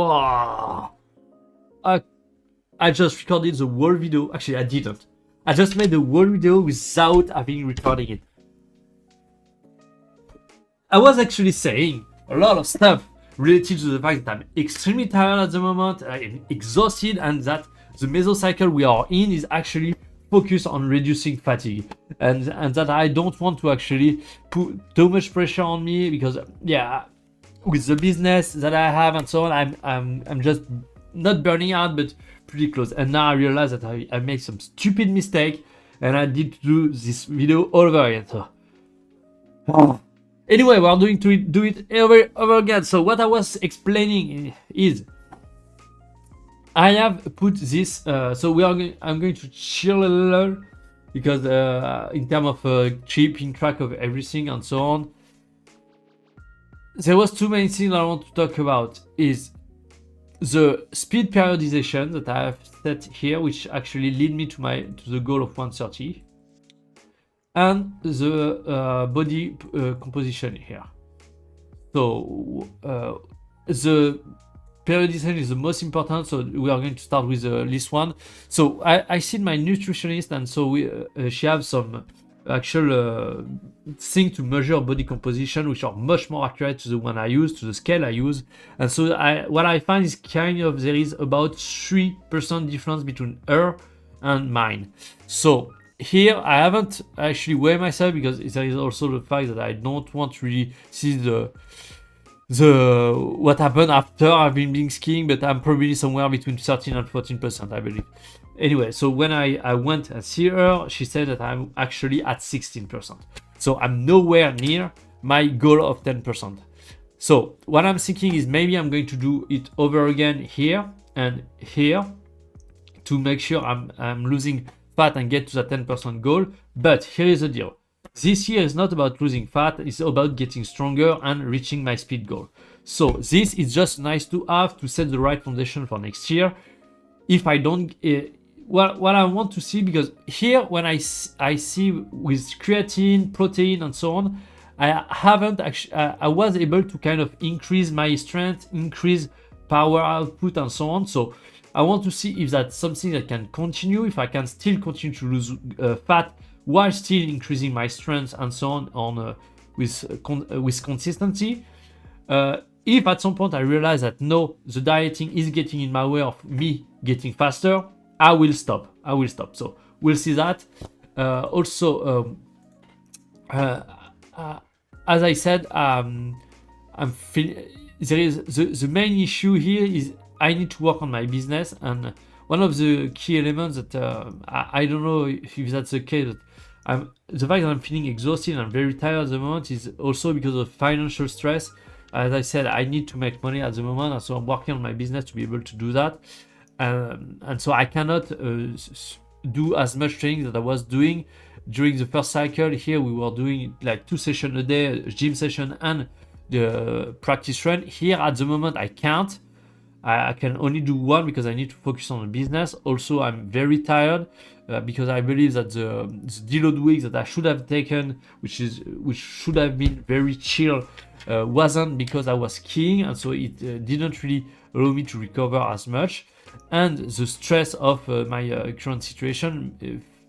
Oh, I just recorded the whole video. Actually, I didn't. I just made the whole video without having recording it. I was actually saying a lot of stuff related to the fact that I'm extremely tired at the moment, I'm exhausted, and that the mesocycle we are in is actually focused on reducing fatigue, and that I don't want to actually put too much pressure on me because with the business that I have and so on, I'm just not burning out but pretty close. And now I realize that I made some stupid mistake and I need to do this video all over again. So anyway, we're going to do it over again. So what I was explaining is I have put this. I'm going to chill a little because in terms of keeping track of everything and so on, there was too many things I want to talk about. Is the speed periodization that I have set here, which actually lead me to the goal of 130. And the body composition here. So the periodization is the most important, so we are going to start with the least one. So I see my nutritionist, and so she has some actual thing to measure body composition, which are much more accurate to the one I use, to the scale I use. And so what I find is kind of there is about 3% difference between her and mine. So here I haven't actually weighed myself because there is also the fact that I don't want to really see the what happened after I've been skiing, but I'm probably somewhere between 13 and 14%, I believe. Anyway, so when I went and see her, she said that I'm actually at 16%. So I'm nowhere near my goal of 10%. So what I'm thinking is maybe I'm going to do it over again here and here to make sure I'm losing fat and get to the 10% goal. But here is the deal. This year is not about losing fat, it's about getting stronger and reaching my speed goal. So this is just nice to have to set the right foundation for next year. If I don't, what I want to see, because here when I see with creatine, protein and so on, I haven't actually, I was able to kind of increase my strength, increase power output and so on. So I want to see if that's something that can continue, if I can still continue to lose fat while still increasing my strength and so on with consistency. If at some point I realize that no, the dieting is getting in my way of me getting faster, I will stop. So we'll see that. As I said, there is the main issue here is I need to work on my business, and one of the key elements that I don't know if that's the case, but the fact that I'm feeling exhausted and very tired at the moment is also because of financial stress. As I said, I need to make money at the moment, and so I'm working on my business to be able to do that. And so I cannot do as much training that I was doing during the first cycle. Here we were doing like 2 sessions a day, a gym session and the practice run. Here at the moment I can't. I can only do one because I need to focus on the business. Also, I'm very tired because I believe that the deload week that I should have taken, which should have been very chill, wasn't, because I was skiing, and so it didn't really allow me to recover as much. And the stress of my current situation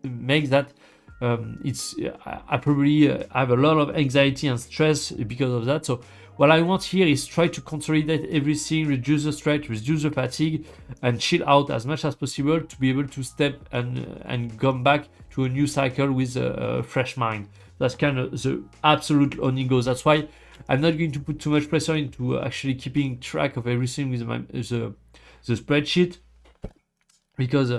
makes that I probably have a lot of anxiety and stress because of that. So what I want here is try to consolidate everything, reduce the stress, reduce the fatigue, and chill out as much as possible to be able to step and come back to a new cycle with a fresh mind. That's kind of the absolute only goal. That's why I'm not going to put too much pressure into actually keeping track of everything with the spreadsheet, because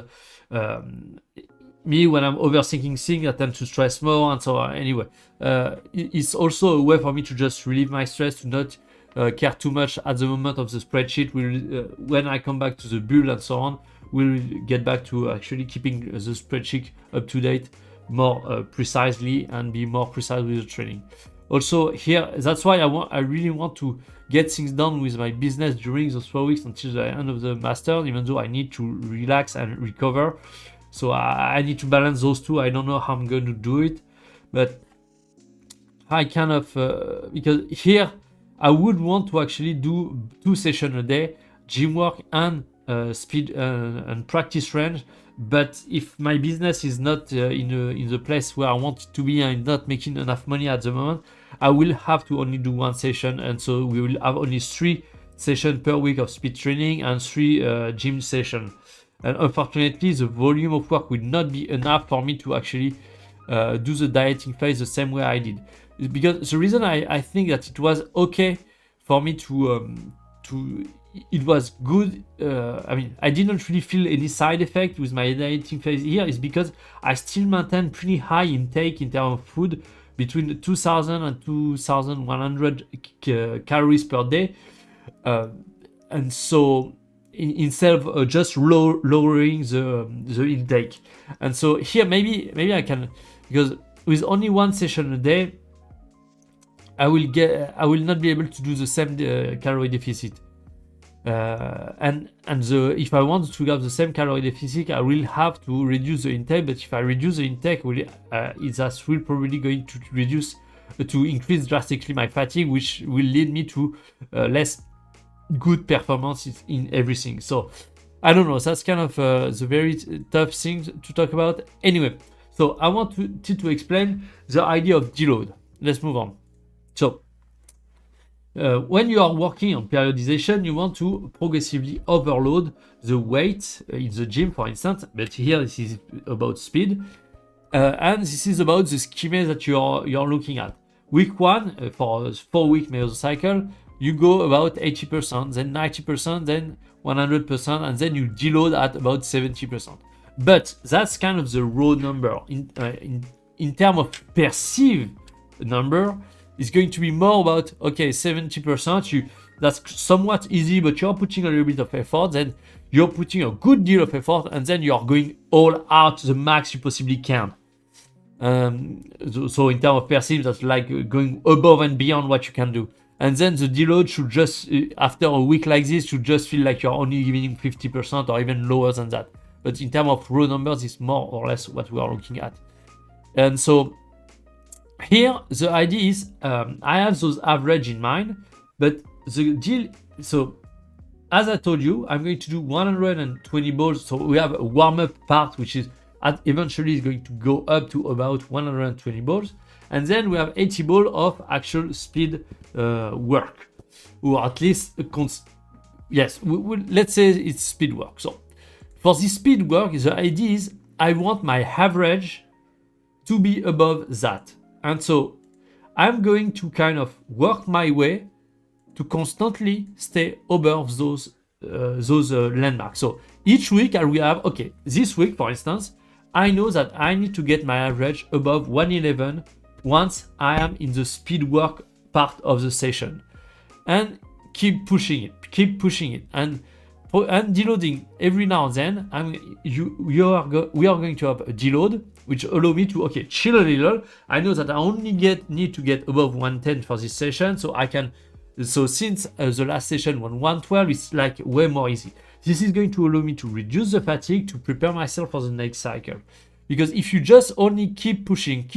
me, when I'm overthinking things, I tend to stress more, and so on. Anyway, it's also a way for me to just relieve my stress, to not care too much at the moment of the spreadsheet. When I come back to the build and so on, we'll get back to actually keeping the spreadsheet up to date more precisely and be more precise with the training. Also here, that's why I really want to get things done with my business during those 4 weeks until the end of the master, even though I need to relax and recover. So I need to balance those two. I don't know how I'm going to do it, but I kind of because here I would want to actually do 2 sessions a day, gym work and speed and practice range. But if my business is not in the place where I want it to be and not making enough money at the moment, I will have to only do one session, and so we will have only 3 sessions per week of speed training and 3 gym sessions. And unfortunately, the volume of work will not be enough for me to actually do the dieting phase the same way I did. Because the reason I think that it was okay for me to it was good. I mean, I didn't really feel any side effect with my dieting phase here, is because I still maintain pretty high intake in terms of food, between 2,000 and 2,100 calories per day, and so instead of just lowering the intake. And so here maybe I can, because with only one session a day, I will not be able to do the same calorie deficit. If I want to have the same calorie deficit, I will have to reduce the intake. But if I reduce the intake, that's will probably going to increase drastically my fatigue, which will lead me to less good performance in everything. So I don't know. That's kind of the very tough thing to talk about. Anyway, so I want to explain the idea of deload. Let's move on. So when you are working on periodization, you want to progressively overload the weight in the gym, for instance. But here this is about speed, and this is about the schema that you're looking at. Week 1 for a 4-week mesocycle, you go about 80%, then 90%, then 100%, and then you deload at about 70%. But that's kind of the raw number. In terms of perceived number, it's going to be more about, okay, 70%, that's somewhat easy, but you're putting a little bit of effort, then you're putting a good deal of effort, and then you're going all out the max you possibly can. So in terms of perceived, that's like going above and beyond what you can do. And then the deload should just, after a week like this, should just feel like you're only giving 50% or even lower than that. But in terms of raw numbers, it's more or less what we are looking at. And so here, the idea is, I have those average in mind, but the deal, so as I told you, I'm going to do 120 balls. So we have a warm-up part, which is eventually is going to go up to about 120 balls. And then we have 80 balls of actual speed work, or at least, yes, let's say it's speed work. So for this speed work, the idea is I want my average to be above that. And so I'm going to kind of work my way to constantly stay above those landmarks. So each week I will have, okay, this week, for instance, I know that I need to get my average above 111 once I am in the speed work part of the session. And keep pushing it. And deloading every now and then, we are going to have a deload, which allow me to, okay, chill a little. I know that I only need to get above 110 for this session, so I can. So since the last session was 112, it's like way more easy. This is going to allow me to reduce the fatigue to prepare myself for the next cycle. Because if you just only keep pushing,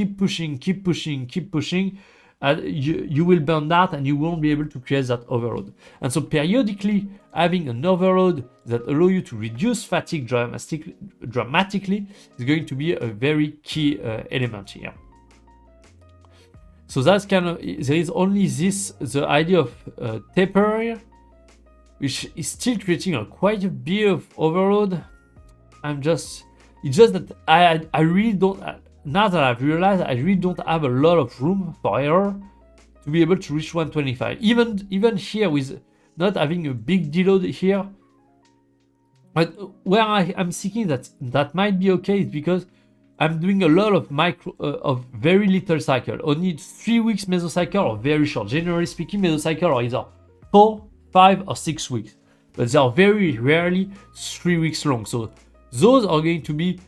you will burn out and you won't be able to create that overload. And so periodically having an overload that allow you to reduce fatigue dramatically is going to be a very key element here. So that's kind of, there is only the idea of taper, which is still creating quite a bit of overload. It's just that I really don't, now that I've realized, I really don't have a lot of room for error to be able to reach 125. Even here with not having a big deload here, but where I'm thinking that might be okay is because I'm doing a lot of of very little cycle, only 3 weeks mesocycle or very short. Generally speaking, mesocycle are either 4, 5, or 6 weeks, but they are very rarely 3 weeks long. So those are going to be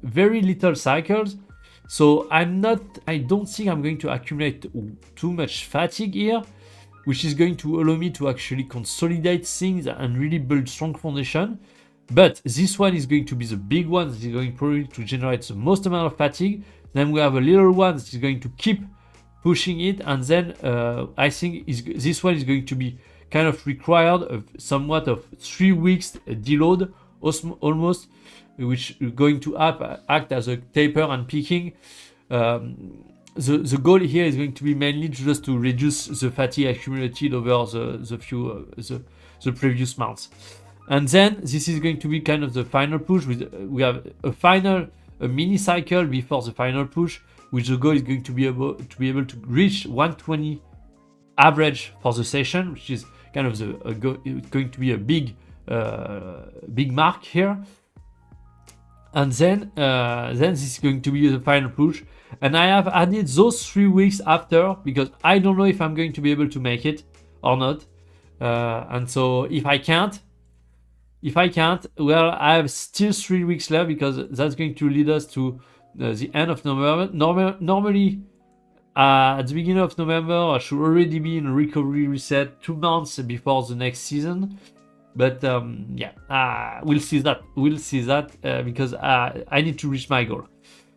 very little cycles. So I don't think I'm going to accumulate too much fatigue here, which is going to allow me to actually consolidate things and really build strong foundation. But this one is going to be the big one that is going probably to generate the most amount of fatigue. Then we have a little one that is going to keep pushing it. And then I think this one is going to be kind of required somewhat of 3 weeks deload almost, which is going to act as a taper and peaking. The goal here is going to be mainly just to reduce the fatigue accumulated over the previous months. And then this is going to be kind of the final push. We have a mini cycle before the final push, which the goal is going to be able to reach 120 average for the session, which is kind of going to be a big mark here. And then this is going to be the final push. And I have added those 3 weeks after, because I don't know if I'm going to be able to make it or not. And so if I can't, well, I have still 3 weeks left, because that's going to lead us to the end of November. Normally, at the beginning of November, I should already be in recovery reset 2 months before the next season. But we'll see that. Because I need to reach my goal.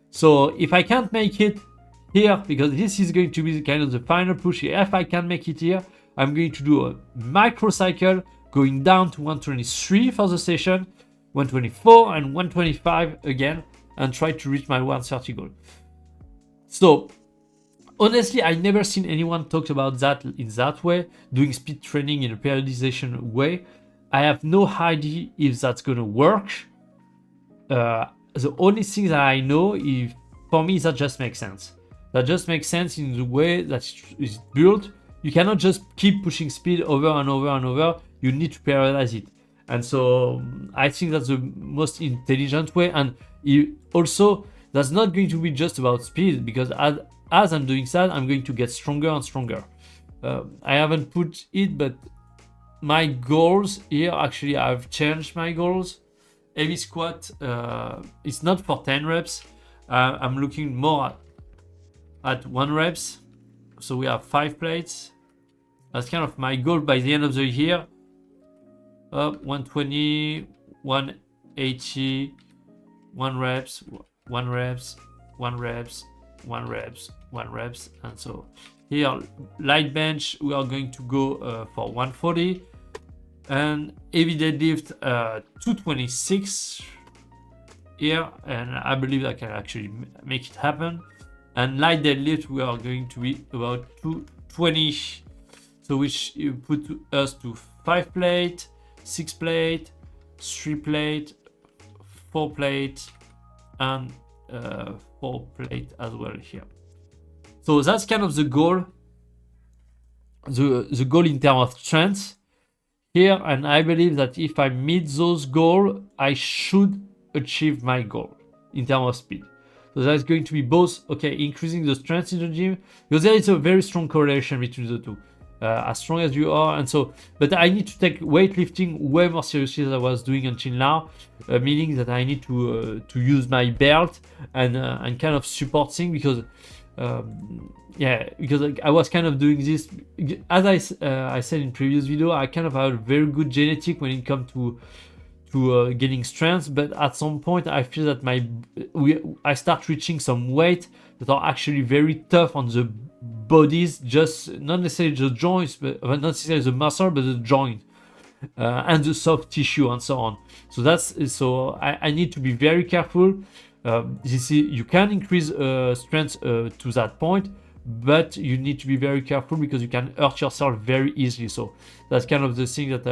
So if I can't make it here, because this is going to be kind of the final push here, if I can't make it here, I'm going to do a microcycle going down to 123 for the session, 124 and 125 again, and try to reach my 130 goal. So honestly, I never seen anyone talk about that in that way, doing speed training in a periodization way. I have no idea if that's gonna work. The only thing that I know is, for me, that just makes sense. That just makes sense in the way that it's built. You cannot just keep pushing speed over and over and over. You need to periodize it. And so I think that's the most intelligent way. And also, that's not going to be just about speed, because as I'm doing that, I'm going to get stronger and stronger. I haven't put it, but my goals here, actually, I've changed my goals. Heavy squat, it's not for 10 reps. I'm looking more at 1 reps. So we have 5 plates. That's kind of my goal by the end of the year. 120, 180, 1 reps, 1 reps, 1 reps, 1 reps, 1 reps. And so here, light bench, we are going to go for 140. And heavy deadlift, 226 here, and I believe I can actually make it happen. And light deadlift, we are going to be about 220, so which put us to 5 plate, 6 plate, 3 plate, 4 plate, and 4 plate as well here. So that's kind of the goal. The goal in terms of strength here, and I believe that if I meet those goals, I should achieve my goal in terms of speed. So that's going to be both, increasing the strength in the gym, because there is a very strong correlation between the two. As strong as you are, and so, but I need to take weightlifting way more seriously than I was doing until now, meaning that I need to use my belt and kind of support things, because because I was kind of doing this, as I said in previous video, I kind of have a very good genetic when it comes to getting strength, but at some point I feel that I start reaching some weight that are actually very tough on the bodies, just not necessarily the joints, but not necessarily the muscle, but the joint and the soft tissue and so on. So I need to be very careful. You can increase strength to that point, but you need to be very careful, because you can hurt yourself very easily. So that's kind of the thing that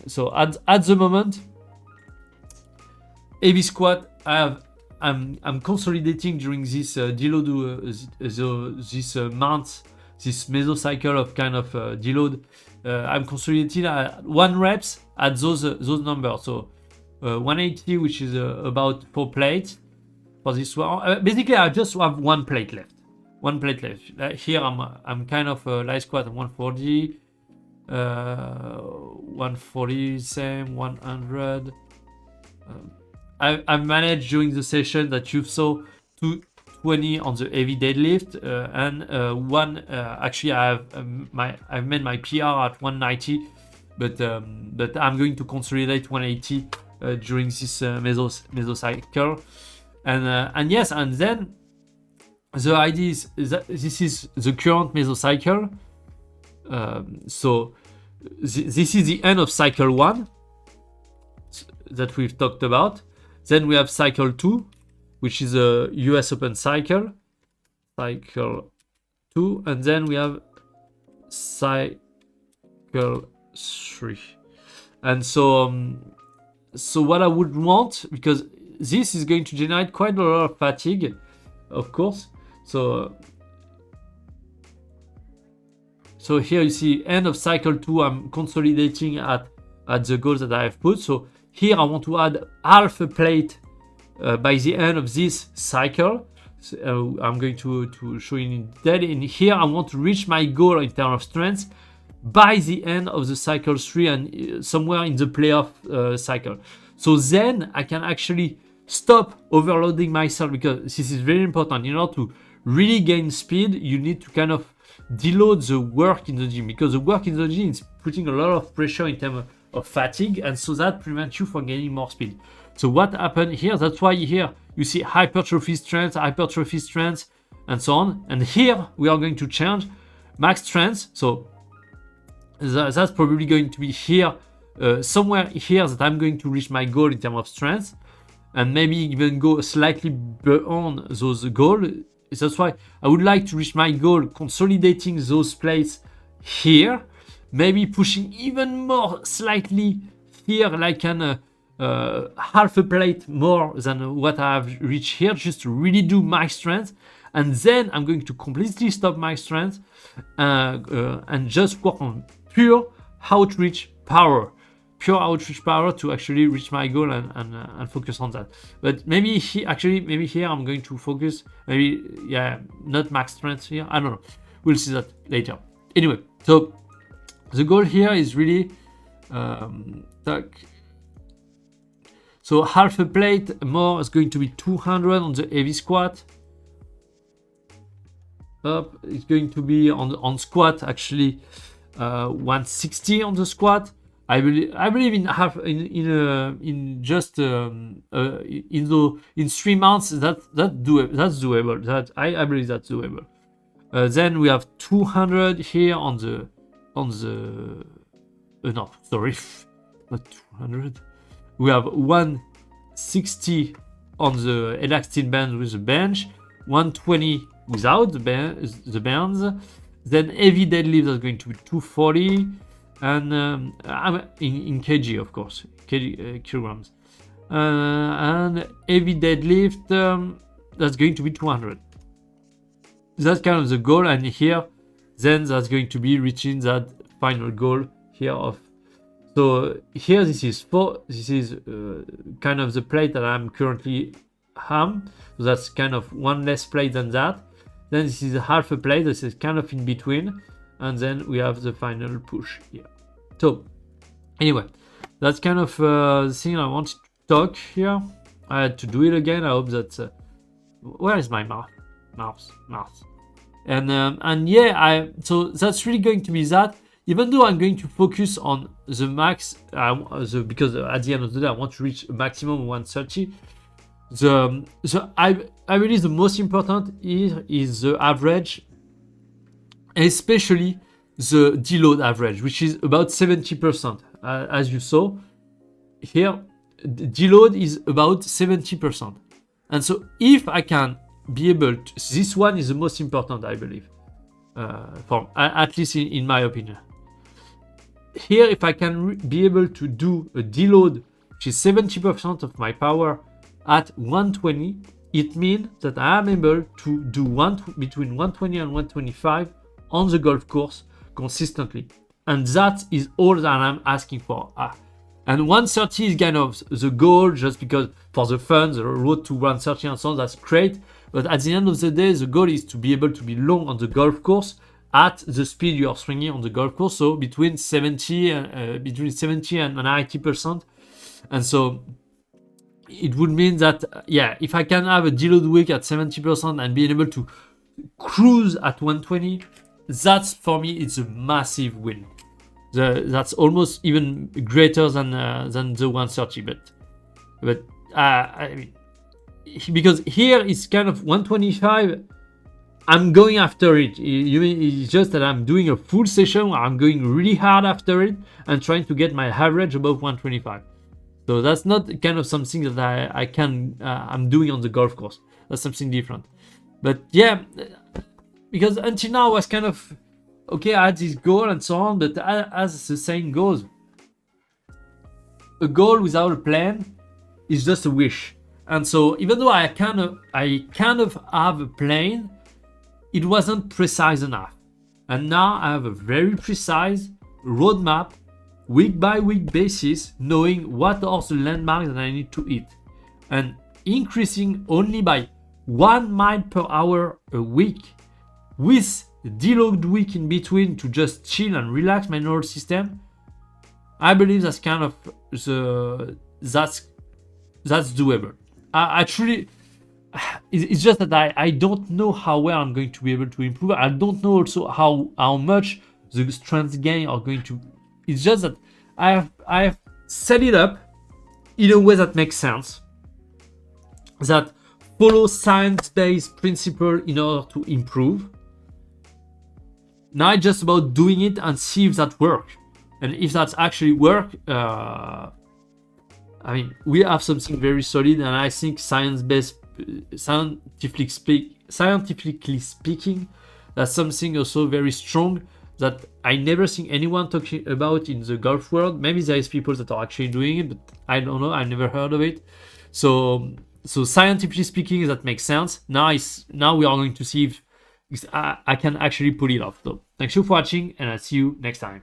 so at the moment, heavy squat, I'm consolidating during this deload, this month, this mesocycle of kind of deload. I'm consolidating at 1 reps at those numbers. So 180, which is about 4 plates for this one. Basically, I just have 1 plate left. 1 plate left. Here I'm kind of light squat at 140, 140, same 100. I've managed during the session that you saw 220 on the heavy deadlift, and actually I've made my PR at 190, but I'm going to consolidate 180 during this mesocycle, and yes, and then the idea is that this is the current mesocycle. So this is the end of cycle 1 that we've talked about. Then we have cycle 2, which is a US Open cycle 2, and then we have cycle 3. And so what I would want, because this is going to generate quite a lot of fatigue, of course. So here you see end of cycle 2, I'm consolidating at the goals that I have put. So here I want to add half a plate by the end of this cycle. So, I'm going to show you in detail. In here I want to reach my goal in terms of strength by the end of the cycle 3 and somewhere in the playoff cycle. So then I can actually stop overloading myself, because this is very important. In order to really gain speed, you need to kind of deload the work in the gym, because the work in the gym is putting a lot of pressure in terms of fatigue, and so that prevents you from gaining more speed. So what happened here, that's why here you see hypertrophy strength, and so on. And here we are going to change max strength. So that's probably going to be here, somewhere here, that I'm going to reach my goal in terms of strength, and maybe even go slightly beyond those goals. That's why I would like to reach my goal, consolidating those plates here, maybe pushing even more slightly here, like an half a plate more than what I have reached here, just to really do my strength. And then I'm going to completely stop my strength and just work on pure outreach power to actually reach my goal and focus on that. But maybe here I'm going to focus, not max strength here, I don't know, we'll see that later. Anyway, so the goal here is really so half a plate more is going to be 200 on the heavy squat. Up, it's going to be on squat actually 160 on the squat. I believe in 3 months that's doable. I believe that's doable. Then we have 200 here on the no, sorry, not 200. We have 160 on the elastic band with the bench, 120 without the bands. Then heavy deadlift is going to be 240, and in kg, of course, kilograms. And heavy deadlift that's going to be 200. That's kind of the goal, and here, then that's going to be reaching that final goal here of. So here, this is kind of the plate that I'm currently So that's kind of one less plate than that. Then this is a half a plate. This is kind of in between, and then we have the final push here. So anyway, that's kind of the thing I wanted to talk here. I had to do it again. I hope that where is my mouse? And yeah, so that's really going to be that. Even though I'm going to focus on the max, because at the end of the day I want to reach a maximum of 130. I believe the most important is the average, especially the deload average, which is about 70%. As you saw here, deload is about 70%. And so if I can be able to, this one is the most important, I believe, at least in my opinion. Here, if I can be able to do a deload, which is 70% of my power at 120, it means that I am able to do between 120 and 125 on the golf course consistently. And that is all that I'm asking for. And 130 is kind of the goal, just because for the fun, the road to 130 and so on, that's great. But at the end of the day, the goal is to be able to be long on the golf course at the speed you are swinging on the golf course, so between 70 and 90%. And so it would mean that, if I can have a deload week at 70% and being able to cruise at 120, that's, for me, it's a massive win. That's almost even greater than the 130, but I mean, because here it's kind of 125 I'm going after it. It's just that I'm doing a full session where I'm going really hard after it and trying to get my average above 125. So that's not kind of something that I'm doing on the golf course. That's something different. But yeah, because until now I was kind of okay, I had this goal and so on, but as the saying goes, a goal without a plan is just a wish. And so even though I kind of have a plan, it wasn't precise enough. And now I have a very precise roadmap, week by week basis, knowing what are the landmarks that I need to hit. And increasing only by 1 mile per hour a week with deload week in between to just chill and relax my nervous system, I believe that's kind of that's doable. I truly, it's just that I don't know how well I'm going to be able to improve. I don't know also how much the strength gain are going to. It's just that I have set it up in a way that makes sense, that follow science-based principle in order to improve. Now it's just about doing it and see if that works. And if that's actually work, I mean, we have something very solid, and I think scientifically speaking, that's something also very strong that I never seen anyone talking about in the golf world. Maybe there is people that are actually doing it, but I don't know. I never heard of it. So scientifically speaking, that makes sense. Now we are going to see if I can actually pull it off. So thanks you for watching, and I'll see you next time.